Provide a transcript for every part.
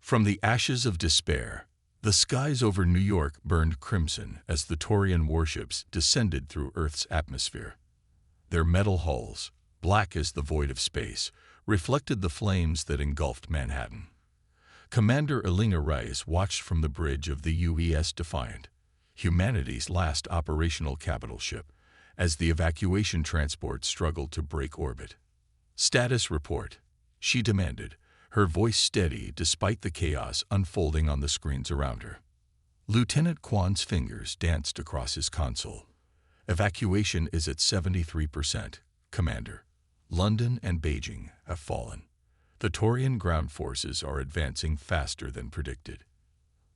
From the ashes of despair, the skies over New York burned crimson as the Taurian warships descended through Earth's atmosphere. Their metal hulls, black as the void of space, reflected the flames that engulfed Manhattan. Commander Elena Reyes watched from the bridge of the UES Defiant, humanity's last operational capital ship, as the evacuation transport struggled to break orbit. "Status report," she demanded, her voice steady despite the chaos unfolding on the screens around her. Lieutenant Kwan's fingers danced across his console. "Evacuation is at 73%, Commander. London and Beijing have fallen. The Taurian ground forces are advancing faster than predicted."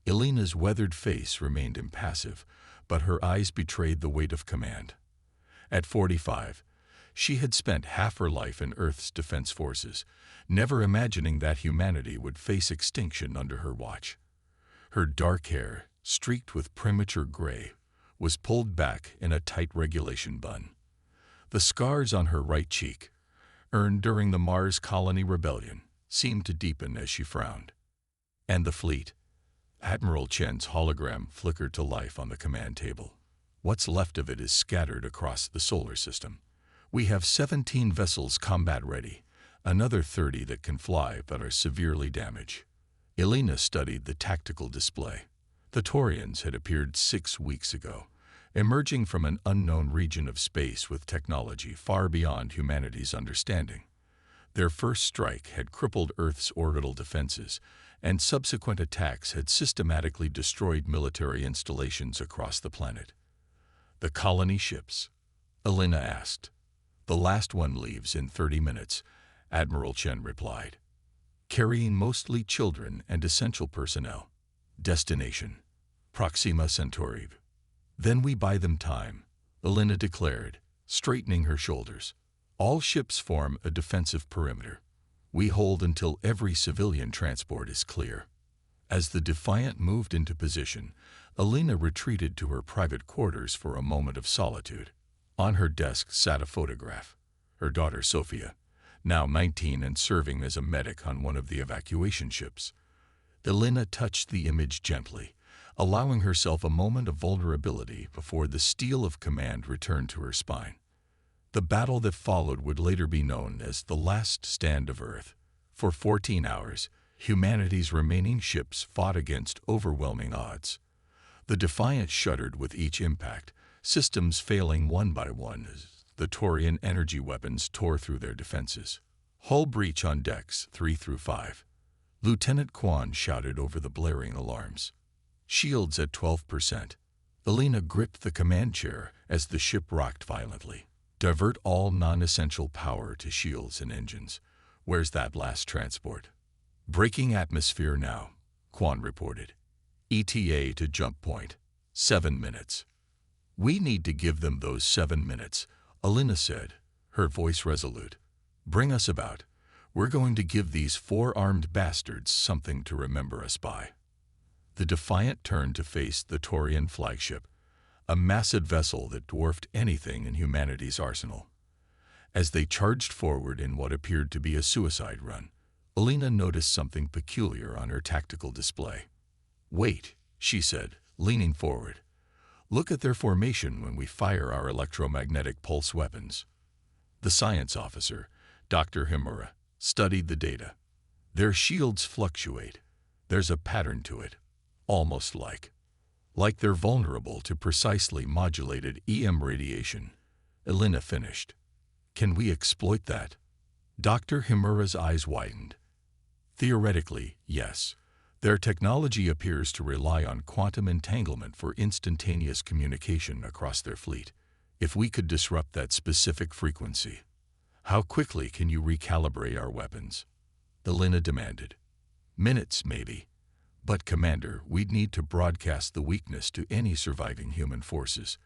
Elena's weathered face remained impassive, but her eyes betrayed the weight of command. At 45, she had spent half her life in Earth's defense forces, never imagining that humanity would face extinction under her watch. Her dark hair, streaked with premature gray, was pulled back in a tight regulation bun. The scars on her right cheek, earned during the Mars Colony Rebellion, seemed to deepen as she frowned. "And the fleet?" Admiral Chen's hologram flickered to life on the command table. "What's left of it is scattered across the solar system. We have 17 vessels combat-ready, another 30 that can fly but are severely damaged." Elena studied the tactical display. The Taurians had appeared 6 weeks ago, emerging from an unknown region of space with technology far beyond humanity's understanding. Their first strike had crippled Earth's orbital defenses, and subsequent attacks had systematically destroyed military installations across the planet. "The colony ships?" Elena asked. "The last one leaves in 30 minutes, Admiral Chen replied. "Carrying mostly children and essential personnel. Destination: Proxima Centauri." "Then we buy them time," Elena declared, straightening her shoulders. "All ships form a defensive perimeter. We hold until every civilian transport is clear." As the Defiant moved into position, Elena retreated to her private quarters for a moment of solitude. On her desk sat a photograph. Her daughter Sophia, now 19 and serving as a medic on one of the evacuation ships. Elena touched the image gently, allowing herself a moment of vulnerability before the steel of command returned to her spine. The battle that followed would later be known as the Last Stand of Earth. For 14 hours, humanity's remaining ships fought against overwhelming odds. The Defiant shuddered with each impact, systems failing one by one as the Taurian energy weapons tore through their defenses. "Hull breach on decks 3 through 5. Lieutenant Kwan shouted over the blaring alarms. "Shields at 12%. Elena gripped the command chair as the ship rocked violently. "Divert all non-essential power to shields and engines. Where's that last transport?" "Breaking atmosphere now," Kwan reported. "ETA to jump point. 7 minutes." "We need to give them those 7 minutes," Elena said, her voice resolute. "Bring us about. We're going to give these 4-armed bastards something to remember us by." The Defiant turned to face the Taurian flagship, a massive vessel that dwarfed anything in humanity's arsenal. As they charged forward in what appeared to be a suicide run, Elena noticed something peculiar on her tactical display. "Wait," she said, leaning forward. "Look at their formation when we fire our electromagnetic pulse weapons." The science officer, Dr. Himura, studied the data. "Their shields fluctuate. There's a pattern to it, almost like they're vulnerable to precisely modulated EM radiation." Elena finished. "Can we exploit that?" Dr. Himura's eyes widened. "Theoretically, yes. Their technology appears to rely on quantum entanglement for instantaneous communication across their fleet. If we could disrupt that specific frequency." "How quickly can you recalibrate our weapons?" Elena demanded. "Minutes, maybe. But, Commander, we'd need to broadcast the weakness to any surviving human forces.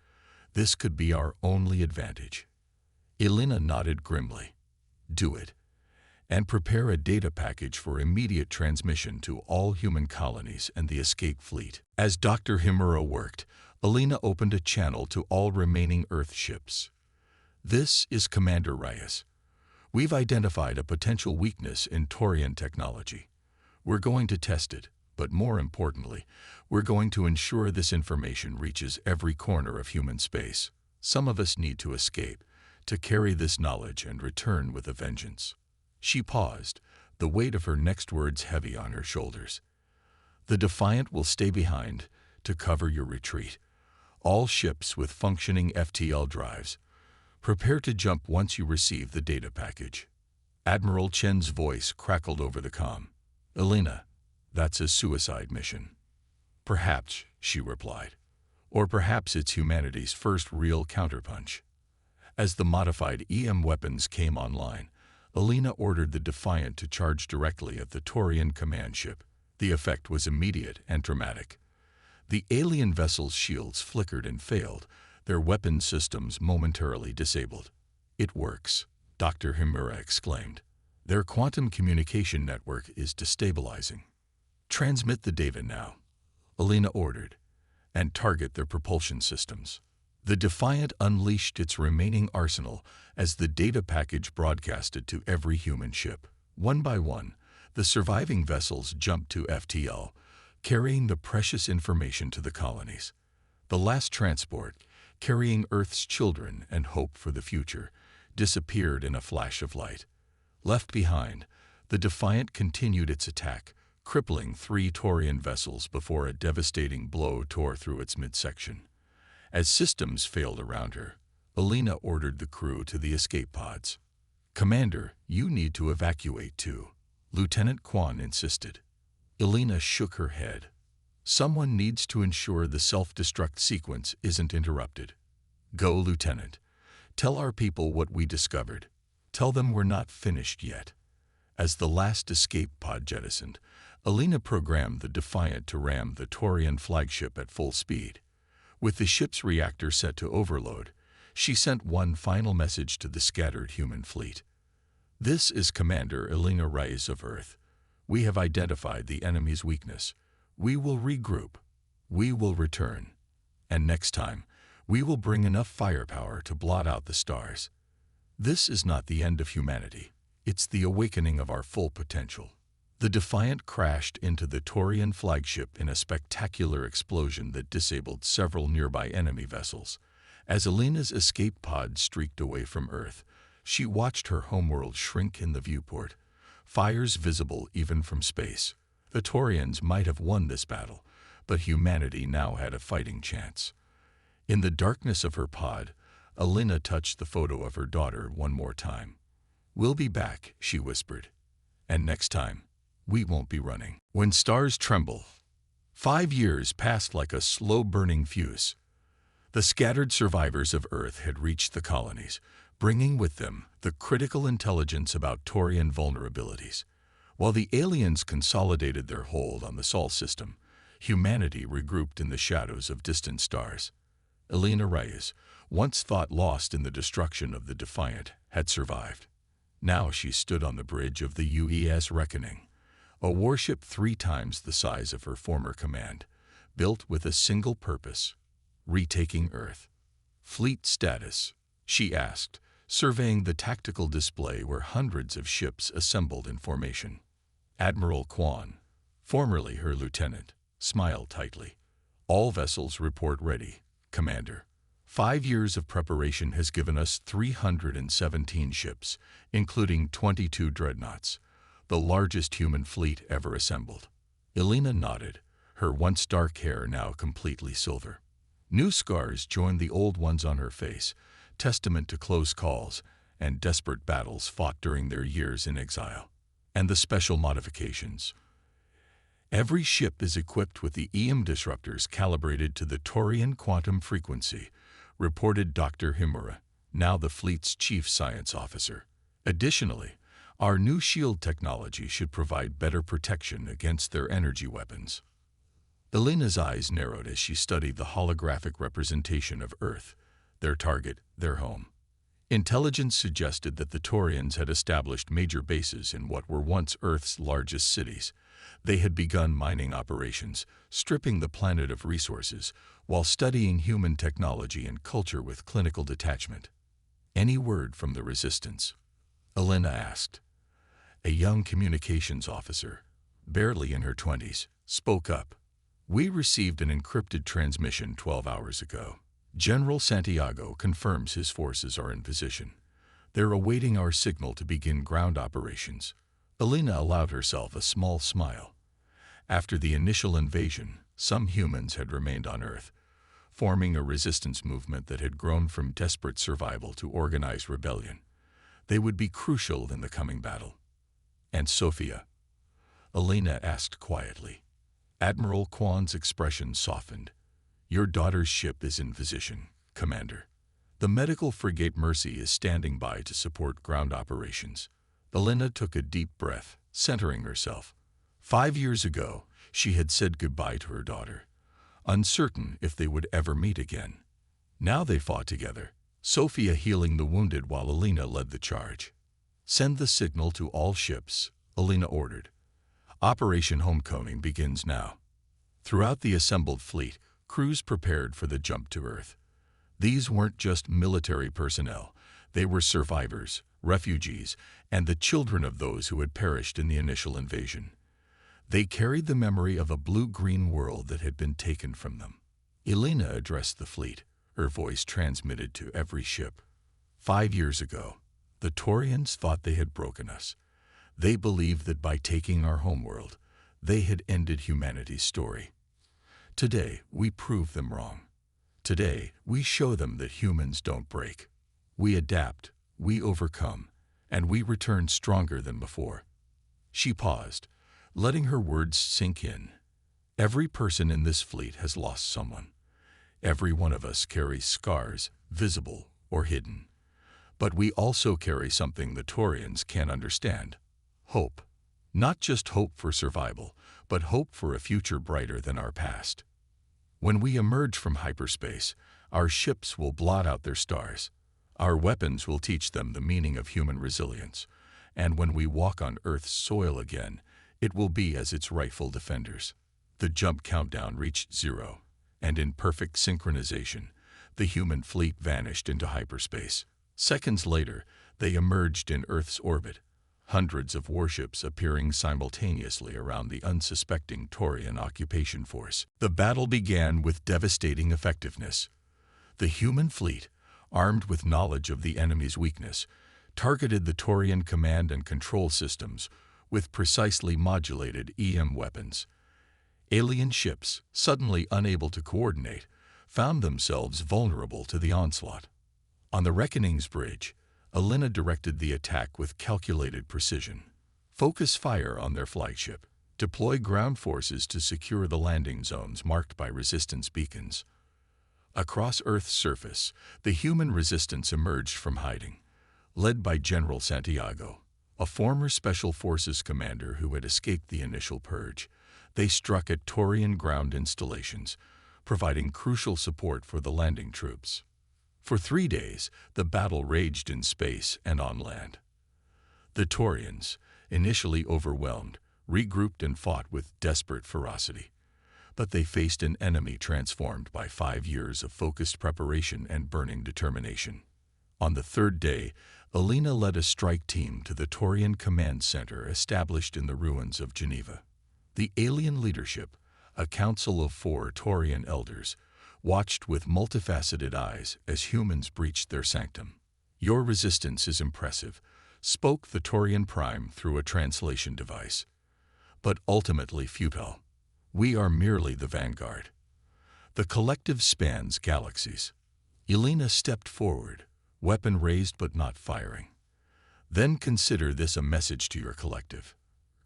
This could be our only advantage." Elena nodded grimly. "Do it. And prepare a data package for immediate transmission to all human colonies and the escape fleet." As Dr. Himura worked, Elena opened a channel to all remaining Earth ships. "This is Commander Reyes. We've identified a potential weakness in Taurian technology. We're going to test it, but more importantly, we're going to ensure this information reaches every corner of human space. Some of us need to escape, to carry this knowledge and return with a vengeance." She paused, the weight of her next words heavy on her shoulders. "The Defiant will stay behind to cover your retreat. All ships with functioning FTL drives, prepare to jump once you receive the data package." Admiral Chen's voice crackled over the comm. "Elena, that's a suicide mission." "Perhaps," she replied. "Or perhaps it's humanity's first real counterpunch." As the modified EM weapons came online, Elena ordered the Defiant to charge directly at the Taurian command ship. The effect was immediate and dramatic. The alien vessel's shields flickered and failed, their weapon systems momentarily disabled. "It works," Dr. Himura exclaimed. "Their quantum communication network is destabilizing." "Transmit the data now," Elena ordered, "and target their propulsion systems." The Defiant unleashed its remaining arsenal as the data package broadcasted to every human ship. One by one, the surviving vessels jumped to FTL, carrying the precious information to the colonies. The last transport, carrying Earth's children and hope for the future, disappeared in a flash of light. Left behind, the Defiant continued its attack, crippling 3 Taurian vessels before a devastating blow tore through its midsection. As systems failed around her, Elena ordered the crew to the escape pods. "Commander, you need to evacuate too," Lieutenant Quan insisted. Elena shook her head. "Someone needs to ensure the self-destruct sequence isn't interrupted." "Go, Lieutenant. Tell our people what we discovered. Tell them we're not finished yet." As the last escape pod jettisoned, Elena programmed the Defiant to ram the Taurian flagship at full speed. With the ship's reactor set to overload, she sent one final message to the scattered human fleet. "This is Commander Elena Reyes of Earth. We have identified the enemy's weakness. We will regroup. We will return. And next time, we will bring enough firepower to blot out the stars. This is not the end of humanity. It's the awakening of our full potential." The Defiant crashed into the Taurian flagship in a spectacular explosion that disabled several nearby enemy vessels. As Elena's escape pod streaked away from Earth, she watched her homeworld shrink in the viewport, fires visible even from space. The Taurians might have won this battle, but humanity now had a fighting chance. In the darkness of her pod, Elena touched the photo of her daughter one more time. "We'll be back," she whispered. "And next time, we won't be running." When stars tremble. 5 years passed like a slow-burning fuse. The scattered survivors of Earth had reached the colonies, bringing with them the critical intelligence about Taurian vulnerabilities. While the aliens consolidated their hold on the Sol system, humanity regrouped in the shadows of distant stars. Elena Reyes, once thought lost in the destruction of the Defiant, had survived. Now she stood on the bridge of the UES Reckoning, a warship 3 times the size of her former command, built with a single purpose: retaking Earth. "Fleet status?" she asked, surveying the tactical display where hundreds of ships assembled in formation. Admiral Quan, formerly her lieutenant, smiled tightly. "All vessels report ready, Commander. 5 years of preparation has given us 317 ships, including 22 Dreadnoughts, the largest human fleet ever assembled." Elena nodded, her once dark hair now completely silver. New scars joined the old ones on her face, testament to close calls and desperate battles fought during their years in exile. And the special modifications. "Every ship is equipped with the EM disruptors calibrated to the Taurian quantum frequency," reported Dr. Himura, now the fleet's chief science officer. "Additionally, our new shield technology should provide better protection against their energy weapons." Elena's eyes narrowed as she studied the holographic representation of Earth, their target, their home. Intelligence suggested that the Taurians had established major bases in what were once Earth's largest cities. They had begun mining operations, stripping the planet of resources, while studying human technology and culture with clinical detachment. "Any word from the resistance?" Elena asked. A young communications officer, barely in her 20s, spoke up. "We received an encrypted transmission 12 hours ago. General Santiago confirms his forces are in position. They're awaiting our signal to begin ground operations." Elena allowed herself a small smile. After the initial invasion, some humans had remained on Earth, forming a resistance movement that had grown from desperate survival to organized rebellion. They would be crucial in the coming battle. "And Sophia?" Elena asked quietly. Admiral Kwan's expression softened. "Your daughter's ship is in position, Commander. The medical frigate Mercy is standing by to support ground operations." Elena took a deep breath, centering herself. 5 years ago, she had said goodbye to her daughter, uncertain if they would ever meet again. Now they fought together, Sophia healing the wounded while Elena led the charge. "Send the signal to all ships," Elena ordered. "Operation Homecoming begins now." Throughout the assembled fleet, crews prepared for the jump to Earth. These weren't just military personnel. They were survivors, refugees, and the children of those who had perished in the initial invasion. They carried the memory of a blue-green world that had been taken from them. Elena addressed the fleet, her voice transmitted to every ship. 5 years ago, the Taurians thought they had broken us. They believed that by taking our homeworld, they had ended humanity's story. Today, we prove them wrong. Today, we show them that humans don't break. We adapt, we overcome, and we return stronger than before. She paused, letting her words sink in. Every person in this fleet has lost someone. Every one of us carries scars, visible or hidden. But we also carry something the Taurians can't understand. Hope. Not just hope for survival, but hope for a future brighter than our past. When we emerge from hyperspace, our ships will blot out their stars. Our weapons will teach them the meaning of human resilience. And when we walk on Earth's soil again, it will be as its rightful defenders. The jump countdown reached 0, and in perfect synchronization, the human fleet vanished into hyperspace. Seconds later, they emerged in Earth's orbit, hundreds of warships appearing simultaneously around the unsuspecting Taurian occupation force. The battle began with devastating effectiveness. The human fleet, armed with knowledge of the enemy's weakness, targeted the Taurian command and control systems with precisely modulated EM weapons. Alien ships, suddenly unable to coordinate, found themselves vulnerable to the onslaught. On the Reckoning's bridge, Elena directed the attack with calculated precision. Focus fire on their flagship. Deploy ground forces to secure the landing zones marked by resistance beacons. Across Earth's surface, the human resistance emerged from hiding, led by General Santiago, a former Special Forces commander who had escaped the initial purge. They struck at Taurian ground installations, providing crucial support for the landing troops. For 3 days, the battle raged in space and on land. The Taurians, initially overwhelmed, regrouped and fought with desperate ferocity. But they faced an enemy transformed by 5 years of focused preparation and burning determination. On the 3rd day, Elena led a strike team to the Taurian command center established in the ruins of Geneva. The alien leadership, a council of 4 Taurian elders, watched with multifaceted eyes as humans breached their sanctum. "Your resistance is impressive," spoke the Taurian Prime through a translation device, "but ultimately futile. We are merely the vanguard. The collective spans galaxies." Elena stepped forward, weapon raised but not firing. "Then consider this a message to your collective.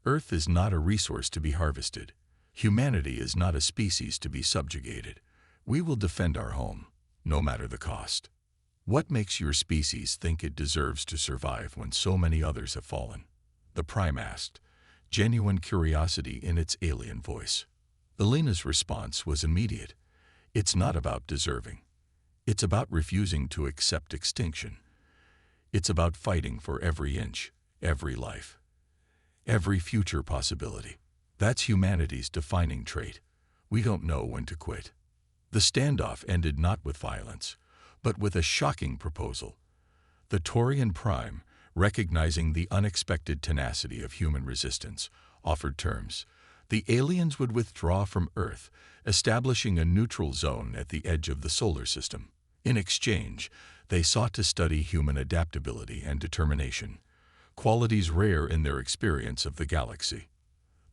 Earth is not a resource to be harvested. Humanity is not a species to be subjugated. We will defend our home, no matter the cost." "What makes your species think it deserves to survive when so many others have fallen?" the Prime asked, genuine curiosity in its alien voice. Elena's response was immediate. "It's not about deserving. It's about refusing to accept extinction. It's about fighting for every inch, every life, every future possibility. That's humanity's defining trait. We don't know when to quit." The standoff ended not with violence, but with a shocking proposal. The Taurian Prime, recognizing the unexpected tenacity of human resistance, offered terms. The aliens would withdraw from Earth, establishing a neutral zone at the edge of the solar system. In exchange, they sought to study human adaptability and determination, qualities rare in their experience of the galaxy.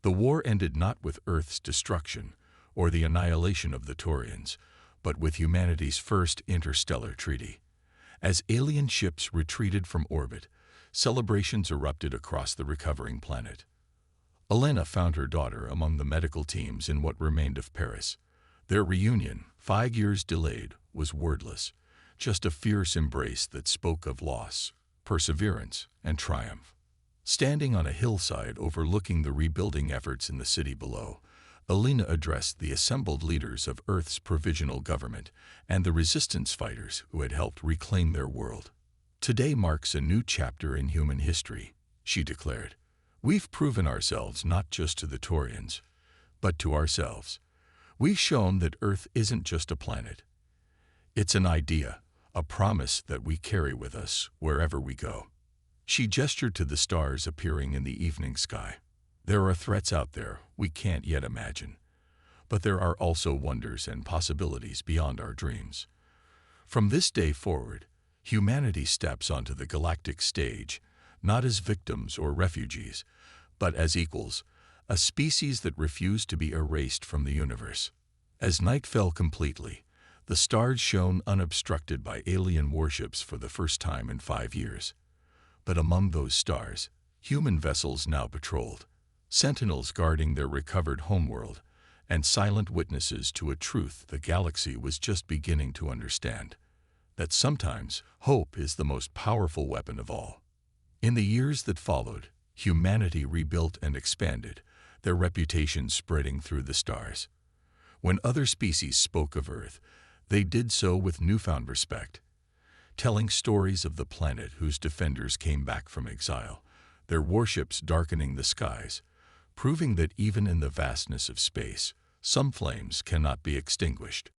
The war ended not with Earth's destruction or the annihilation of the Taurians, but with humanity's first interstellar treaty. As alien ships retreated from orbit, celebrations erupted across the recovering planet. Elena found her daughter among the medical teams in what remained of Paris. Their reunion, 5 years delayed, was wordless, just a fierce embrace that spoke of loss, perseverance, and triumph. Standing on a hillside overlooking the rebuilding efforts in the city below, Elena addressed the assembled leaders of Earth's provisional government and the resistance fighters who had helped reclaim their world. "Today marks a new chapter in human history," she declared. "We've proven ourselves not just to the Taurians, but to ourselves. We've shown that Earth isn't just a planet. It's an idea, a promise that we carry with us wherever we go." She gestured to the stars appearing in the evening sky. "There are threats out there we can't yet imagine, but there are also wonders and possibilities beyond our dreams. From this day forward, humanity steps onto the galactic stage, not as victims or refugees, but as equals, a species that refused to be erased from the universe." As night fell completely, the stars shone unobstructed by alien warships for the first time in 5 years. But among those stars, human vessels now patrolled, sentinels guarding their recovered homeworld, and silent witnesses to a truth the galaxy was just beginning to understand: that sometimes hope is the most powerful weapon of all. In the years that followed, humanity rebuilt and expanded, their reputation spreading through the stars. When other species spoke of Earth, they did so with newfound respect, telling stories of the planet whose defenders came back from exile, their warships darkening the skies, proving that even in the vastness of space, some flames cannot be extinguished.